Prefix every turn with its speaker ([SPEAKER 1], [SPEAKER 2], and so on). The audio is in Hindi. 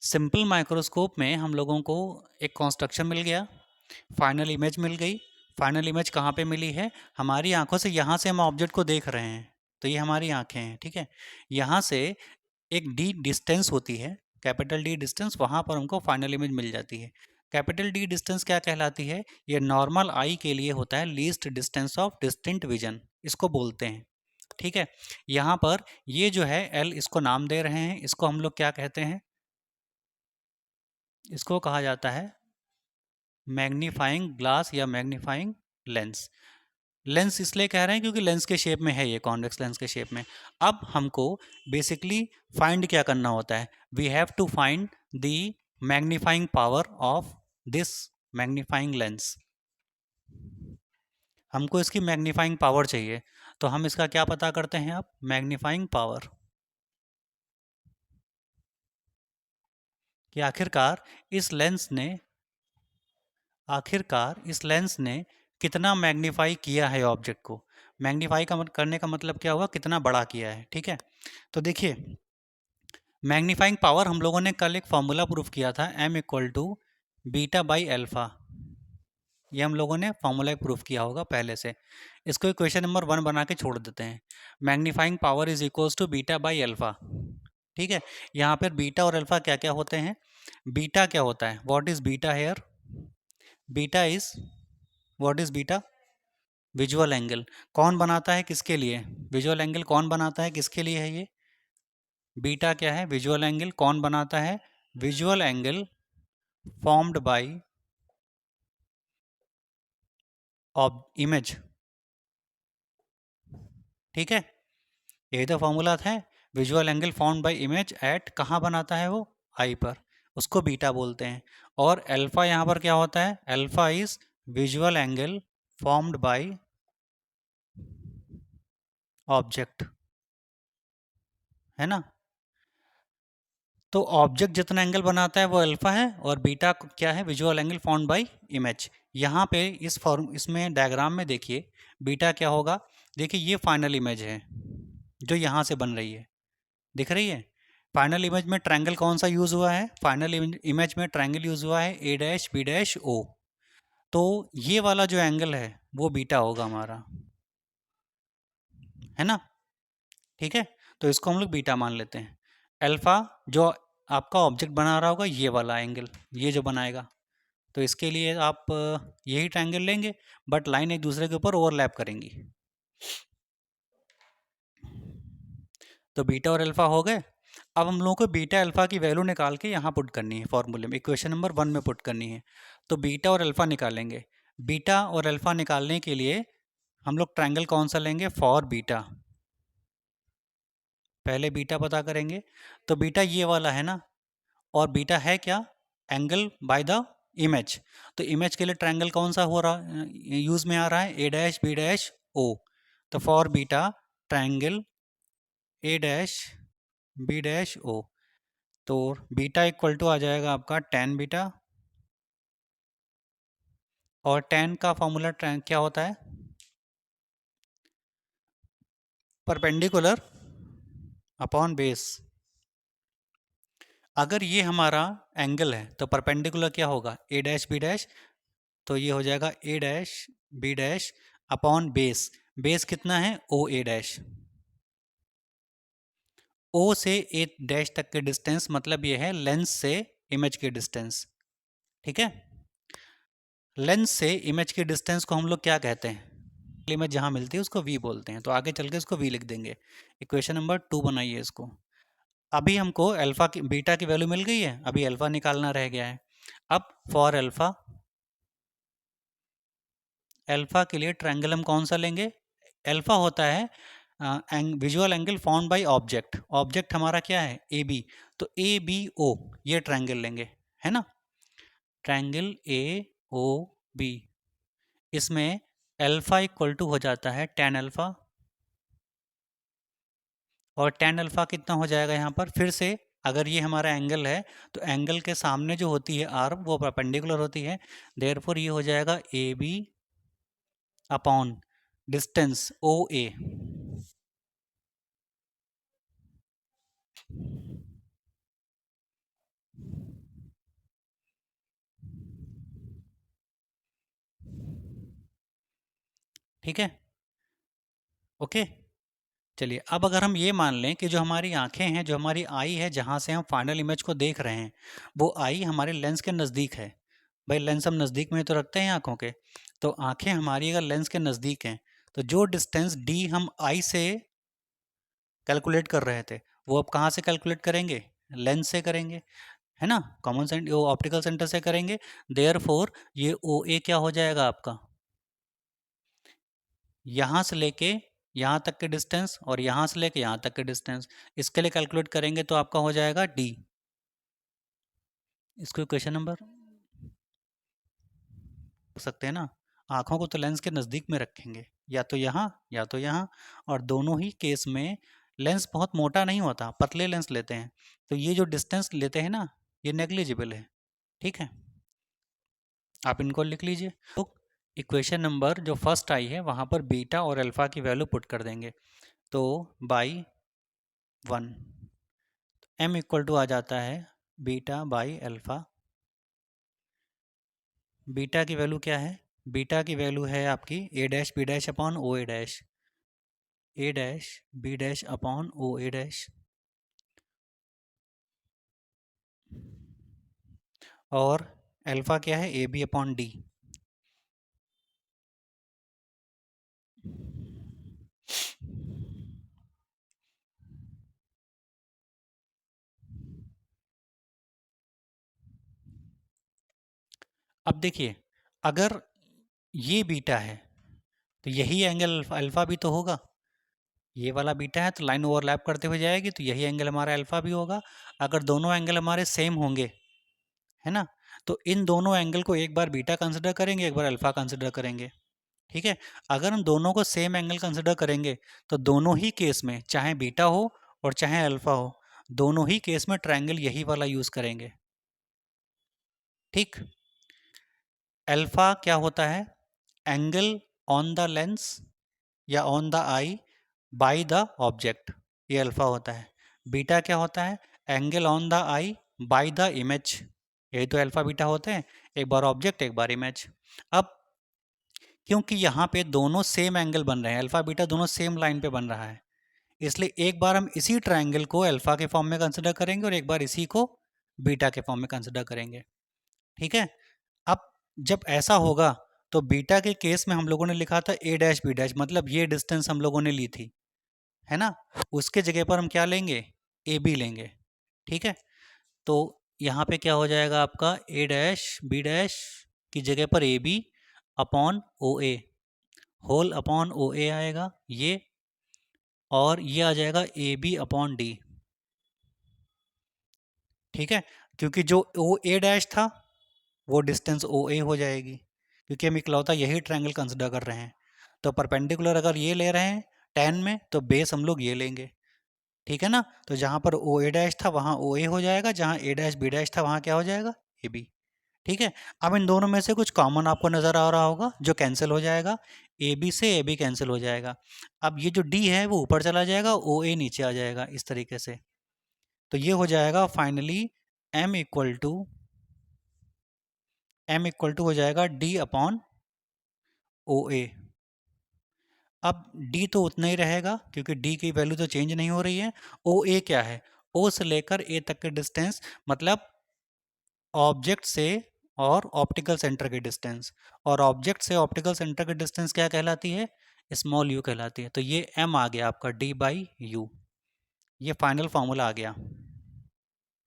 [SPEAKER 1] सिंपल माइक्रोस्कोप में हम लोगों को एक कंस्ट्रक्शन मिल गया, फाइनल इमेज मिल गई। फाइनल इमेज कहाँ पे मिली है? हमारी आंखों से। यहाँ से हम ऑब्जेक्ट को देख रहे हैं, तो ये हमारी आंखें हैं, ठीक है। यहाँ से एक डी डिस्टेंस होती है, कैपिटल डी डिस्टेंस, वहाँ पर हमको फाइनल इमेज मिल जाती है। कैपिटल डी डिस्टेंस क्या कहलाती है? ये नॉर्मल आई के लिए होता है least distance of distinct vision, इसको बोलते हैं, ठीक है। यहाँ पर ये जो है एल, इसको नाम दे रहे हैं, इसको हम लोग क्या कहते हैं? इसको कहा जाता है मैग्नीफाइंग ग्लास या मैग्नीफाइंग लेंस। लेंस इसलिए कह रहे हैं क्योंकि लेंस के शेप में है, ये कॉन्वेक्स लेंस के शेप में। अब हमको बेसिकली फाइंड क्या करना होता है? We have to find the magnifying power of this magnifying lens. हमको इसकी मैग्नीफाइंग पावर चाहिए, तो हम इसका क्या पता करते हैं? अब मैग्नीफाइंग पावर कि आखिरकार इस लेंस ने कितना मैग्नीफाई किया है ऑब्जेक्ट को। मैग्नीफाई करने का मतलब क्या हुआ? कितना बड़ा किया है, ठीक है। तो देखिए, मैग्नीफाइंग पावर हम लोगों ने कल एक फॉर्मूला प्रूफ किया था, m equal to beta by alpha. ये हम लोगों ने फॉर्मूला प्रूफ किया होगा पहले से। इसको इक्वेशन नंबर 1 बना के छोड़ देते हैं। Magnifying power is equals to beta by alpha, ठीक है। यहाँ पर बीटा और अल्फा क्या क्या होते हैं? बीटा क्या होता है? What is beta here? Beta is, what is beta? Visual angle. कौन बनाता है, किसके लिए? विजुअल एंगल कौन बनाता है, किसके लिए है ये? बीटा क्या है? Visual angle. कौन बनाता है? Visual angle formed by image, ठीक है। यही तो फॉर्मूला था। Visual angle formed by image at, कहाँ बनाता है वो? आई पर, उसको बीटा बोलते हैं। और अल्फा यहाँ पर क्या होता है? Alpha is visual angle formed by object, है ना। तो ऑब्जेक्ट जितना एंगल बनाता है वो अल्फा है, और बीटा क्या है? Visual angle formed by image. यहाँ पे इसमें डायग्राम में देखिए, बीटा क्या होगा? देखिए, ये फाइनल इमेज है जो यहाँ से बन रही है, दिख रही है। फाइनल इमेज में ट्रायंगल कौन सा यूज हुआ है? फाइनल इमेज में ट्रायंगल यूज हुआ है A dash B dash O. तो ये वाला जो एंगल है वो बीटा होगा हमारा, है ना, ठीक है। तो इसको हम लोग बीटा मान लेते हैं। अल्फा जो आपका ऑब्जेक्ट बना रहा होगा, ये वाला एंगल, ये जो बनाएगा, तो इसके लिए आप यही ट्रायंगल लेंगे, बट लाइन एक दूसरे के ऊपर ओवरलैप करेंगी। तो बीटा और अल्फा हो गए। अब हम लोगों को बीटा अल्फा की वैल्यू निकाल के यहाँ पुट करनी है, फॉर्मूले में, इक्वेशन नंबर 1 में पुट करनी है। तो बीटा और अल्फा निकालेंगे। बीटा और अल्फा निकालने के लिए हम लोग ट्रायंगल कौन सा लेंगे? For beta. पहले बीटा पता करेंगे। तो बीटा ये वाला है ना, और बीटा है क्या? Angle by the image. तो इमेज के लिए ट्रायंगल कौन सा हो रहा यूज में आ रहा है? A dash B dash O. तो for beta triangle A dash B dash O. तो बीटा इक्वल टू आ जाएगा आपका tan बीटा, और tan का फॉर्मूला क्या होता है? Perpendicular upon base. अगर ये हमारा एंगल है तो परपेंडिकुलर क्या होगा? A dash B dash. तो ये हो जाएगा A dash B dash upon base. Base कितना है? ओ ए डैश। ओ से ए डैश तक के डिस्टेंस, मतलब ये है लेंस से इमेज की डिस्टेंस, ठीक है। लेंस से इमेज की डिस्टेंस को हम लोग क्या कहते हैं? इमेज जहाँ मिलती है उसको वी बोलते हैं, तो आगे चल के इसको वी लिख देंगे। इक्वेशन नंबर 2 बनाइए इसको। अभी हमको अल्फा की, बीटा की वैल्यू मिल गई है, अभी अल्फा निकालना रह गया है। अब फॉर अल्फा, अल्फा के लिए ट्रायंगल हम कौन सा लेंगे? अल्फा होता है visual angle form by object. Object हमारा क्या है? A B. तो ए बी ओ, ये ट्रायंगल लेंगे, है ना। ट्रायंगल ए ओ बी, इसमें अल्फा इक्वल टू हो जाता है tan अल्फा, और tan अल्फा कितना हो जाएगा यहाँ पर? फिर से, अगर ये हमारा एंगल है तो एंगल के सामने जो होती है आर्म वो परपेंडिकुलर होती है, देयरफॉर ये हो जाएगा ए बी अपॉन डिस्टेंस ओ ए। ठीक है, ओके। चलिए, अब अगर हम ये मान लें कि जो हमारी आंखें हैं, जो हमारी आई है, जहाँ से हम फाइनल इमेज को देख रहे हैं, वो आई हमारे लेंस के नज़दीक है। भाई लेंस हम नज़दीक में तो रखते हैं आंखों के, तो आंखें हमारी अगर लेंस के नज़दीक हैं, तो जो डिस्टेंस डी हम आई से कैलकुलेट कर रहे थे, वो अब कहाँ से कैलकुलेट करेंगे? लेंस से करेंगे, है ना? कॉमन सेंटर, ऑप्टिकल सेंटर से करेंगे। देयरफॉर ये ओ ए क्या हो जाएगा आपका? यहाँ से लेके यहाँ तक के डिस्टेंस और यहाँ से लेके यहाँ तक के डिस्टेंस, इसके लिए कैलकुलेट करेंगे तो आपका हो जाएगा डी। इसको क्वेश्चन नंबर सकते हैं ना, आंखों को तो लेंस के नज़दीक में रखेंगे, या तो यहाँ या तो यहाँ, और दोनों ही केस में लेंस बहुत मोटा नहीं होता, पतले लेंस लेते हैं, तो ये जो डिस्टेंस लेते हैं ना, ये नेग्लिजिबल है। ठीक है, आप इनको लिख लीजिए। तो इक्वेशन नंबर जो फर्स्ट आई है वहाँ पर बीटा और अल्फ़ा की वैल्यू पुट कर देंगे, तो बाई 1 m इक्वल टू आ जाता है बीटा बाई अल्फ़ा। बीटा की वैल्यू क्या है? बीटा की वैल्यू है आपकी A dash B dash upon O A dash, A dash B dash upon O A dash, और अल्फ़ा क्या है? A B upon D. अब देखिए, अगर ये बीटा है तो यही एंगल अल्फ़ा भी तो होगा। ये वाला बीटा है तो लाइन ओवरलैप करते हुए जाएगी, तो यही एंगल हमारा अल्फ़ा भी होगा। अगर दोनों एंगल हमारे सेम होंगे, है ना, तो इन दोनों एंगल को एक बार बीटा कंसिडर करेंगे, एक बार अल्फ़ा कंसिडर करेंगे। ठीक है, अगर हम दोनों को सेम एंगल कंसिडर करेंगे तो दोनों ही केस में, चाहे बीटा हो और चाहे अल्फ़ा हो, दोनों ही केस में ट्रायंगल यही वाला यूज़ करेंगे। ठीक, अल्फ़ा क्या होता है? एंगल ऑन द लेंस या on the I by the object, ये अल्फ़ा होता है। बीटा क्या होता है? Angle on the I by the image, यही तो अल्फ़ा बीटा होते हैं, एक बार ऑब्जेक्ट एक बार इमेज। अब क्योंकि यहाँ पे दोनों सेम एंगल बन रहे हैं, अल्फ़ा बीटा दोनों सेम लाइन पे बन रहा है, इसलिए एक बार हम इसी ट्रायंगल को अल्फ़ा के फॉर्म में कंसिडर करेंगे और एक बार इसी को बीटा के फॉर्म में कंसिडर करेंगे। ठीक है, अब जब ऐसा होगा तो बीटा के केस में हम लोगों ने लिखा था ए डैश बी डैश, मतलब ये डिस्टेंस हम लोगों ने ली थी, है ना, उसके जगह पर हम क्या लेंगे? ए बी लेंगे। ठीक है, तो यहाँ पे क्या हो जाएगा आपका? ए डैश बी डैश की जगह पर A B upon O A, whole upon O A आएगा ये, और ये आ जाएगा ए बी अपॉन डी। ठीक है, क्योंकि जो ओ ए डैश था वो डिस्टेंस ओ ए हो जाएगी, क्योंकि हम इकलौता यही ट्रायंगल कंसिडर कर रहे हैं। तो परपेंडिकुलर अगर ये ले रहे हैं टेन में, तो बेस हम लोग ये लेंगे। ठीक है ना, तो जहाँ पर ओ ए डैश था वहाँ ओ ए हो जाएगा, जहाँ ए डैश बी डैश था वहाँ क्या हो जाएगा? A B. ठीक है, अब इन दोनों में से कुछ कॉमन आपको नज़र आ रहा होगा जो कैंसिल हो जाएगा, ए बी से ए बी कैंसिल हो जाएगा। अब ये जो डी है वो ऊपर चला जाएगा, ओ ए नीचे आ जाएगा इस तरीके से। तो ये हो जाएगा फाइनली m इक्वल टू हो जाएगा d अपॉन ओ ए। अब d तो उतना ही रहेगा क्योंकि d की वैल्यू तो चेंज नहीं हो रही है। ओ ए क्या है? o से लेकर a तक के डिस्टेंस, मतलब ऑब्जेक्ट से और ऑप्टिकल सेंटर की डिस्टेंस, और ऑब्जेक्ट से ऑप्टिकल सेंटर की डिस्टेंस क्या कहलाती है? स्मॉल u कहलाती है। तो ये m आ गया आपका d बाई यू, ये फाइनल फार्मूला आ गया।